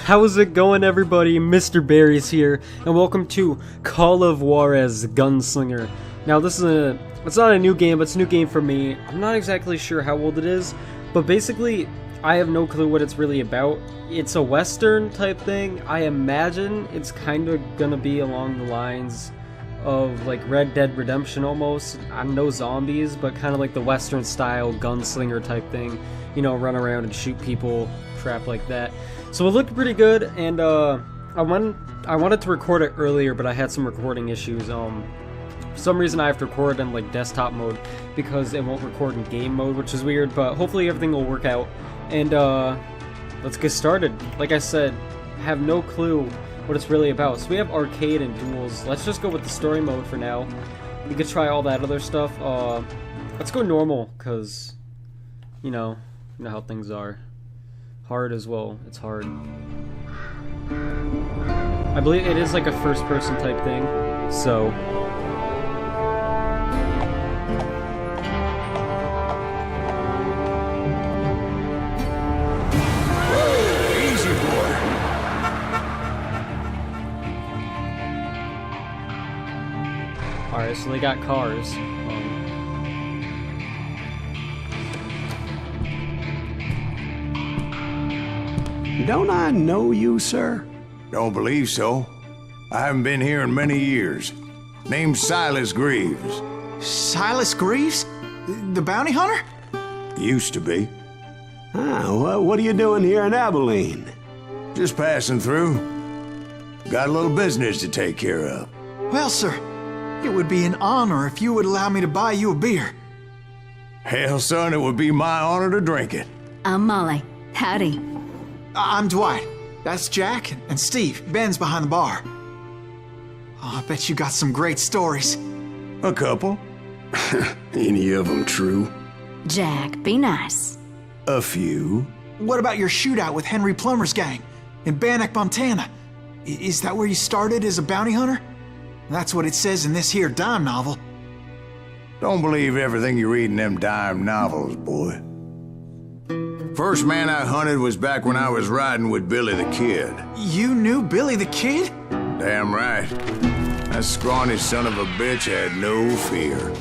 How's it going, everybody? Mr.Berrys here, and welcome to Call of Juarez Gunslinger. Now, it's not a new game, but it's a new game for me. I'm not exactly sure how old it is, but basically, I have no clue what it's really about. It's a Western type thing. I imagine it's kind of gonna be along the lines of like Red Dead Redemption almost. I'm no zombies, but kind of like the Western style gunslinger type thing. You know, run around and shoot people, crap like that. So it looked pretty good, and I wanted to record it earlier, but I had some recording issues. For some reason I have to record in like desktop mode because it won't record in game mode, which is weird, but hopefully everything will work out. And let's get started. Like I said, I have no clue what it's really about. So we have arcade and duels. Let's just go with the story mode for now. We could try all that other stuff. Let's go normal, because you know how things are. Hard as well. It's hard. I believe it is like a first person type thing, so easy boy. Alright, so they got cars. Don't I know you, sir? Don't believe so. I haven't been here in many years. Name's Silas Greaves. Silas Greaves? The bounty hunter? Used to be. Ah, what are you doing here in Abilene? Just passing through. Got a little business to take care of. Well, sir, it would be an honor if you would allow me to buy you a beer. Hell, son, it would be my honor to drink it. I'm Molly. Howdy. I'm Dwight. That's Jack and Steve. Ben's behind the bar. Oh, I bet you got some great stories. A couple. Any of them true? Jack, be nice. A few. What about your shootout with Henry Plummer's gang in Bannock, Montana? Is that where you started as a bounty hunter? That's what it says in this here dime novel. Don't believe everything you read in them dime novels, boy. First man I hunted was back when I was riding with Billy the Kid. You knew Billy the Kid? Damn right. That scrawny son of a bitch had no fear.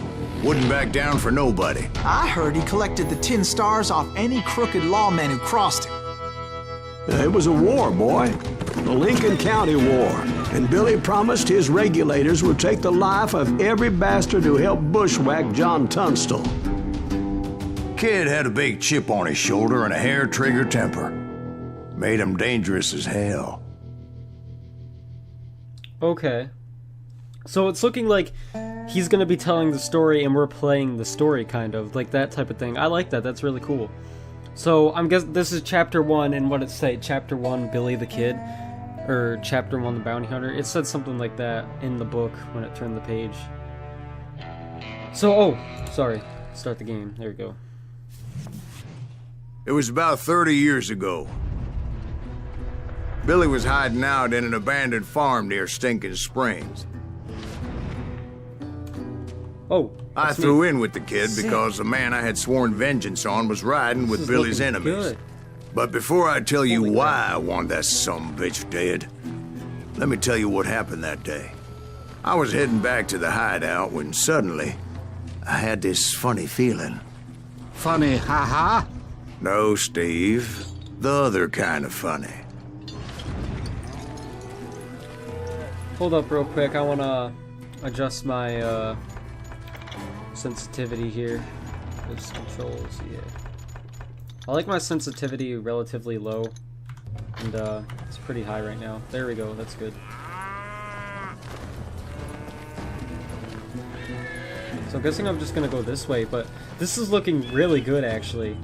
Wouldn't back down for nobody. I heard he collected the 10 stars off any crooked lawmen who crossed him. It was a war, boy. The Lincoln County War. And Billy promised his regulators would take the life of every bastard who helped bushwhack John Tunstall. Kid had a big chip on his shoulder and a hair-trigger temper. Made him dangerous as hell. Okay. So it's looking like he's gonna be telling the story and we're playing the story, kind of. Like that type of thing. I like that. That's really cool. So I'm guessing this is chapter 1, and what it say? Chapter 1, Billy the Kid? Or chapter 1, the Bounty Hunter? It said something like that in the book when it turned the page. So, oh, sorry. Start the game. There we go. It was about 30 years ago. Billy was hiding out in an abandoned farm near Stinking Springs. Oh, I threw in with the kid because the man I had sworn vengeance on was riding with Billy's enemies. Good. But before I tell you why I want that sumbitch dead, let me tell you what happened that day. I was heading back to the hideout when suddenly I had this funny feeling. Funny, haha? No, Steve. The other kind of funny. Hold up real quick. I want to adjust my sensitivity here. Those controls, yeah. I like my sensitivity relatively low. And it's pretty high right now. There we go. That's good. So I'm guessing I'm just going to go this way, but this is looking really good, actually.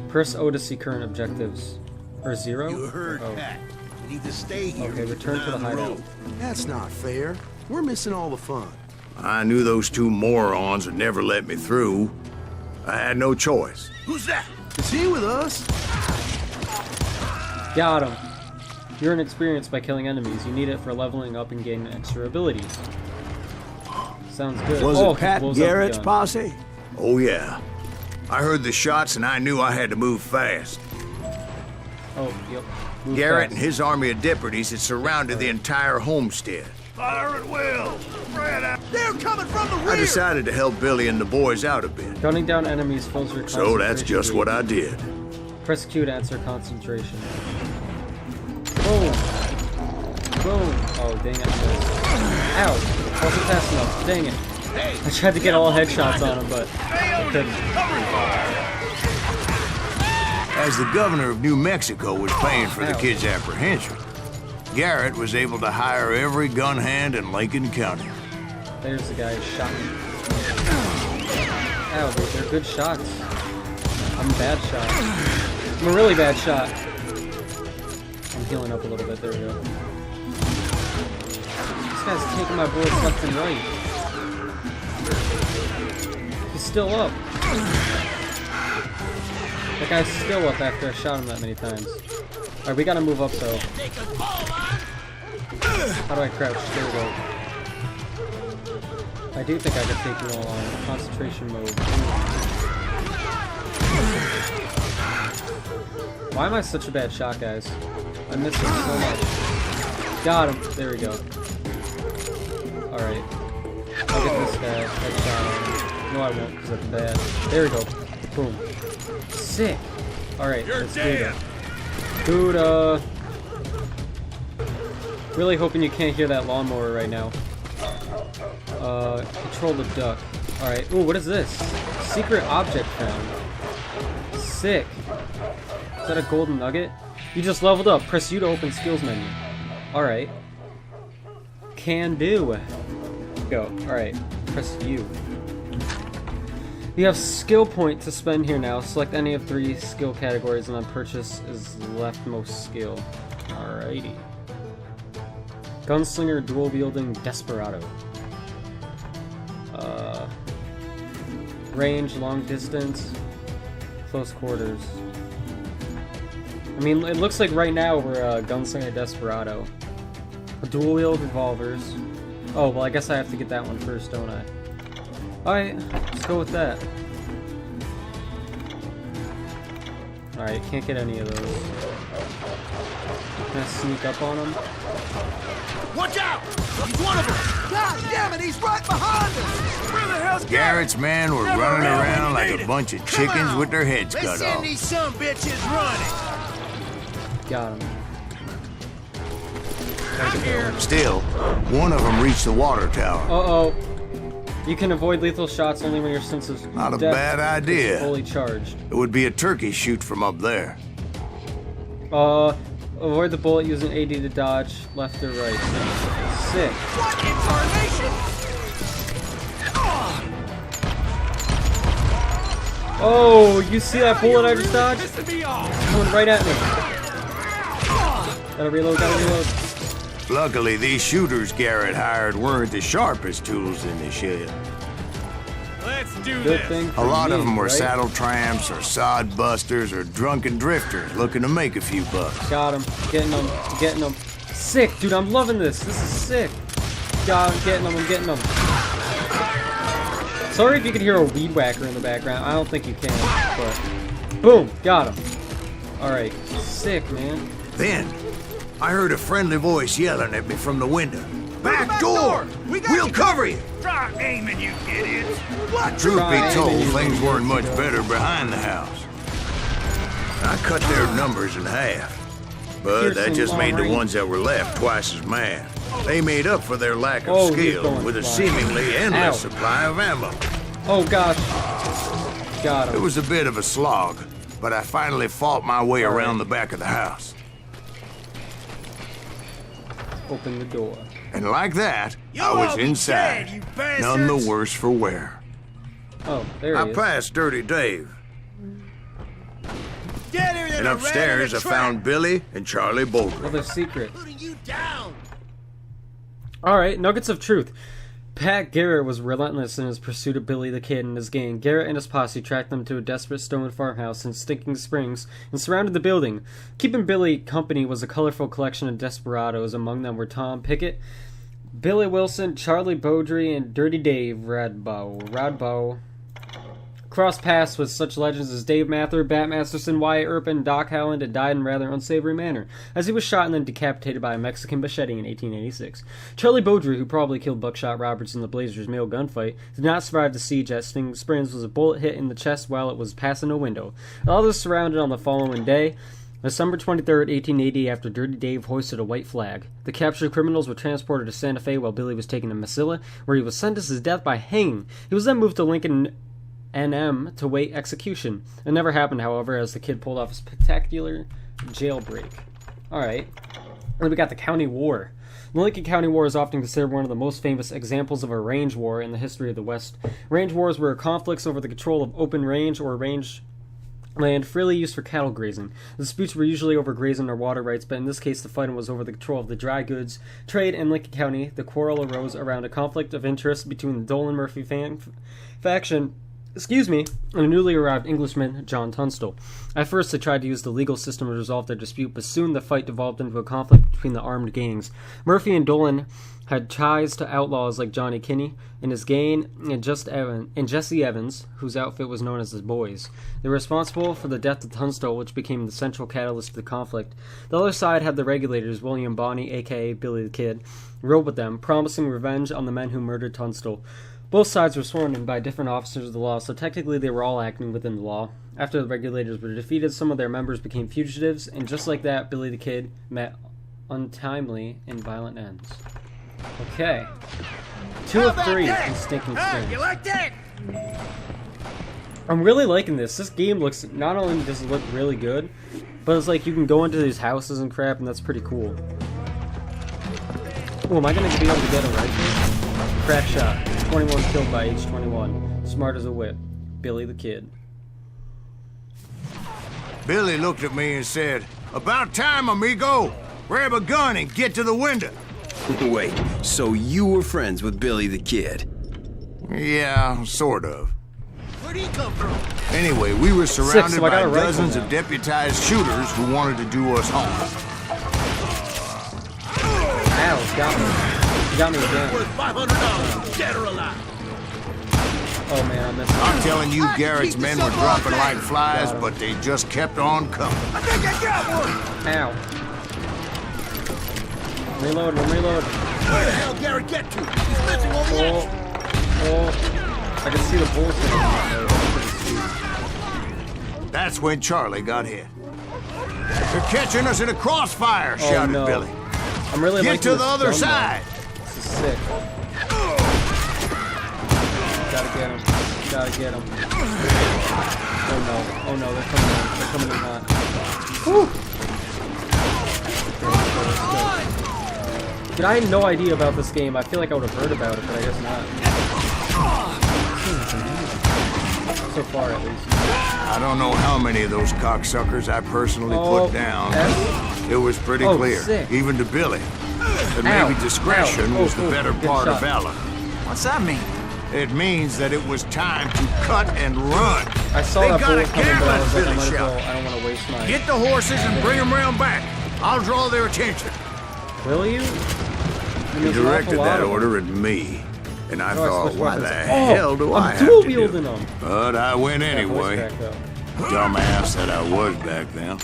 Press O to see current objectives. Or 0? You heard that. You need to stay here. Okay, return to the hideout. That's not fair. We're missing all the fun. I knew those two morons would never let me through. I had no choice. Who's that? Is he with us? Got him. You earn experience by killing enemies. You need it for leveling up and gaining extra abilities. Sounds good. Was oh, it Pat blows up the Garrett's gun. posse? Oh, yeah. I heard the shots and I knew I had to move fast. Oh, yep. Move Garrett fast. and his army of deputies had surrounded the entire homestead. Fire at will. Spread out. They're coming from the rear. I decided to help Billy and the boys out a bit. Gunning down enemies fills your So that's concentration just gauge. what I did. Press Q to answer concentration. Boom! Boom! Oh, dang it. Ow! Wasn't fast enough. Dang it. I tried to get all headshots on him, but I couldn't. As the governor of New Mexico was paying for the Ow. kid's apprehension, Garrett was able to hire every gun hand in Lincoln County. There's the guy who shot me. Ow, they're good shots. I'm a bad shot. I'm a really bad shot. I'm healing up a little bit. There we go. This guy's taking my bullets left and right. He's still up. That guy's still up after I shot him that many times. Alright, we gotta move up though. How do I crouch? There we go. I do think I could take you all on. Concentration mode. Why am I such a bad shot, guys? I miss him so much. Got him. There we go. Alright. I'll get this guy. Headshot on him. No, I won't, because that's bad. There we go. Boom. Sick. Alright, let's do that. Buddha. Really hoping you can't hear that lawnmower right now. Control the duck. Alright. Ooh, what is this? Secret object found. Sick. Is that a golden nugget? You just leveled up. Press U to open skills menu. Alright. Can do. Go. Alright. Press U. You have skill point to spend here now. Select any of 3 skill categories and then purchase is leftmost skill. Alrighty. Gunslinger, dual wielding, desperado. Range, long distance, close quarters. I mean, it looks like right now we're Gunslinger Desperado. Dual wield revolvers. Oh, well, I guess I have to get that one first, don't I? Alright, let's go with that. Alright, can't get any of those. Can I sneak up on him? Watch out! He's one of them! God damn it, he's right behind us! Where the hell's Garrett's men were running around like a bunch of chickens with their heads cut off. these some bitches running! Got him. I'm here! Still, one of them reached the water tower. Uh-oh. You can avoid lethal shots only when your sense of Not a depth bad is idea. fully charged. It would be a turkey shoot from up there. Avoid the bullet using AD to dodge left or right. Sick. What incarnation? Oh, you see that bullet I just dodged? Pissing me off! Coming right at me. Gotta reload, gotta reload. Luckily, these shooters Garrett hired weren't the sharpest tools in the shed. Let's do Good thing for A lot me, of them were right? saddle tramps or sod busters or drunken drifters looking to make a few bucks. Got him. Getting him. Getting him. Sick, dude. I'm loving this. This is sick. Got him. Getting him. I'm getting him. Sorry if you can hear a weed whacker in the background. I don't think you can, but boom. Got him. Alright. Sick, man. Then, I heard a friendly voice yelling at me from the window. Back door! We'll cover you! Try aiming, you idiots! What? Truth be Try told, aiming, you things weren't much idiot. better behind the house. I cut their numbers in half, but that Piercing just made the long ones that were left twice as mad. They made up for their lack of Oh, he's skill going with a flying. seemingly endless Ow. supply of ammo. Oh gosh. Got It him. was a bit of a slog, but I finally fought my way around the back of the house. Open the door. And like that, You'll I was all be inside, dead, you none the bastards. worse for wear. Oh, there I he is. passed Dirty Dave, Get here, and upstairs I found Billy and Charlie Bolger. Another secret. Putting you down! Alright, nuggets of truth. Pat Garrett was relentless in his pursuit of Billy the Kid and his gang. Garrett and his posse tracked them to a desperate stone farmhouse in Stinking Springs and surrounded the building. Keeping Billy company was a colorful collection of desperados. Among them were Tom Pickett, Billy Wilson, Charlie Beaudry, and Dirty Dave Radbow crossed paths with such legends as Dave Mather, Bat Masterson, Wyatt Earp, and Doc Howland, and died in a rather unsavory manner, as he was shot and then decapitated by a Mexican machete in 1886. Charlie Beaudry, who probably killed Buckshot Roberts in the Blazers' male gunfight, did not survive the siege at Sting Springs, was a bullet hit in the chest while it was passing a window. Others surrounded on the following day, December 23, 1880, after Dirty Dave hoisted a white flag. The captured criminals were transported to Santa Fe while Billy was taken to Mesilla, where he was sentenced to death by hanging. He was then moved to Lincoln NM to wait execution. It never happened, however, as the kid pulled off a spectacular jailbreak. Alright. Then we got the County War. The Lincoln County War is often considered one of the most famous examples of a range war in the history of the West. Range wars were conflicts over the control of open range or range land freely used for cattle grazing. The disputes were usually over grazing or water rights, but in this case the fighting was over the control of the dry goods trade in Lincoln County. The quarrel arose around a conflict of interest between the Dolan Murphy faction and a newly arrived Englishman, John Tunstall. At first, they tried to use the legal system to resolve their dispute, but soon the fight devolved into a conflict between the armed gangs. Murphy and Dolan had ties to outlaws like Johnny Kinney and his gang, and Jesse Evans, whose outfit was known as the Boys. They were responsible for the death of Tunstall, which became the central catalyst of the conflict. The other side had the regulators, William Bonney, a.k.a. Billy the Kid, rode with them, promising revenge on the men who murdered Tunstall. Both sides were sworn in by different officers of the law, so technically they were all acting within the law. After the regulators were defeated, some of their members became fugitives, and just like that, Billy the Kid met untimely and violent ends. Okay. 2 of 3 in Stinking Springs. You like that? I'm really liking this. This game looks, not only does it look really good, but it's like you can go into these houses and crap, and that's pretty cool. Oh, am I going to be able to get a rifle? Crack shot. 21 killed by age 21. Smart as a whip. Billy the Kid. Billy looked at me and said, "About time, amigo. Grab a gun and get to the window." Wait, so you were friends with Billy the Kid? Yeah, sort of. Where'd he come from? Anyway, we were surrounded So I got by a rifle dozens now. of deputized shooters who wanted to do us harm. Ow, got me. You got me again. Worth $500, dead or alive. Oh man, I missed I'm it. telling you, Garrett's men were dropping like flies, but they just kept on coming. I think I got one. Ow. Reload, reload. Where the hell Garrett get to? He's missing all the Oh, action. oh. I can see the bullets in it. That's when Charlie got hit. "They're catching us in a crossfire," Oh, shouted no. Billy. I'm really "Get liking to this the other gun, though. side." This is sick. Gotta get him. Gotta get him. Oh no. Oh no, they're coming in. They're coming in hot. Whew. Dude, I had no idea about this game. I feel like I would have heard about it, but I guess not. So far, at least. I don't know how many of those cocksuckers I personally Oh, put down. F. It was pretty Oh, clear, sick. even to Billy, that Ow. maybe discretion Ow. was the Oh, better good part of shot. valor. What's that mean? It means that it was time to cut and run. I saw They that got a bullet coming, but I was like, I Billy might as well. shouted. I don't want to waste my. Get the horses and bring them round back. I'll draw their attention. Will you? He directed that order at me, and I Oh, I thought, switched why the weapons. hell do I I'm have to dual do wielding it? them. But I went Yeah, voice anyway. crack, though. Dumbass that I was back then.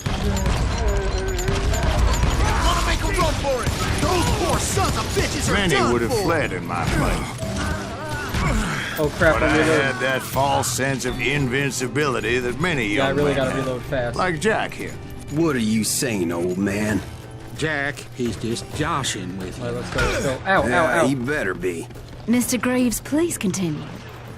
Wanna make a run for it? Those poor sons of bitches are Many done would have for. fled in my place. Oh crap! But I'm I reloading. had that false sense of invincibility that many Yeah, I young really men gotta have. reload fast. Like Jack here. What are you saying, old man? Jack, he's just joshing with you. Alright, let's go. Let's go. Ow! Yeah, Ow! he Ow! better be. Mr. Greaves, please continue.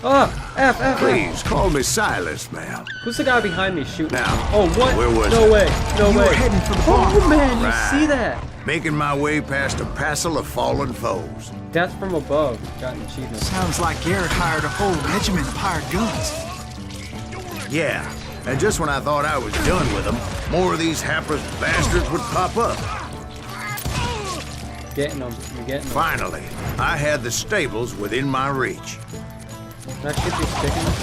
Ah! F! Please, call me Silas, ma'am. Who's the guy behind me shooting? Now, me? Oh what? where was no I? way! No You way! were heading for the barn. Oh man, Right. you see that? Making my way past a passel of fallen foes. Death from above. Got an achievement. Sounds like Garrett hired a whole regiment of hired guns. Yeah, and just when I thought I was done with them, more of these hapless bastards would pop up. Getting them. You're getting them. Finally, I had the stables within my reach. Can I shoot these chickens?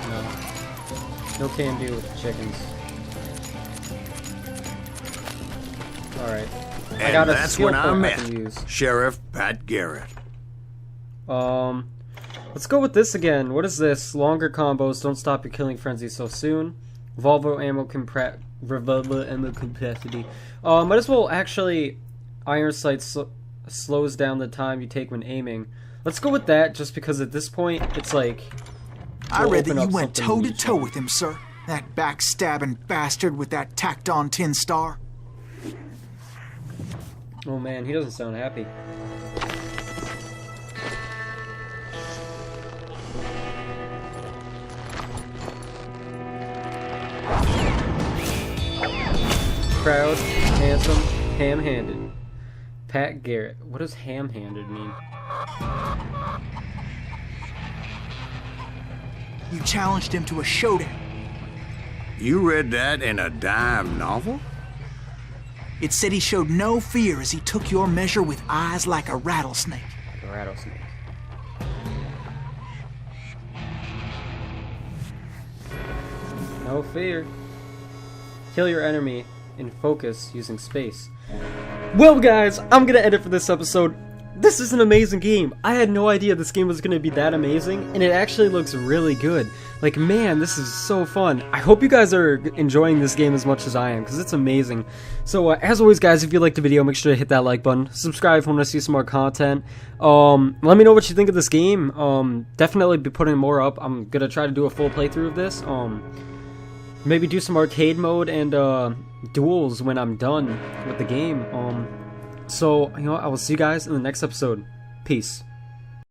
No. No can do with the chickens. Alright. And got a that's skill when I point I met can use. Sheriff Pat Garrett. Let's go with this again. What is this? Longer combos. Don't stop your killing frenzy so soon. Revolver ammo capacity. Might as well actually. Iron sight slows down the time you take when aiming. Let's go with that, just because at this point it's like. I read that you went toe to toe with him, sir. That backstabbing bastard with that tacked on tin star. Oh man, he doesn't sound happy. Proud, handsome, ham-handed. Pat Garrett. What does ham-handed mean? You challenged him to a showdown. You read that in a dime novel? It said he showed no fear as he took your measure with eyes like a rattlesnake. Like a rattlesnake. No fear. Kill your enemy in focus using space. Well guys, I'm gonna end it for this episode. This is an amazing game. I had no idea this game was gonna be that amazing, and it actually looks really good. Like, man, this is so fun. I hope you guys are enjoying this game as much as I am, because it's amazing. So, as always guys, if you liked the video, make sure to hit that like button. Subscribe if you want to see some more content. Let me know what you think of this game. Definitely be putting more up. I'm gonna try to do a full playthrough of this. Maybe do some arcade mode and duels when I'm done with the game. So, you know, I will see you guys in the next episode. Peace.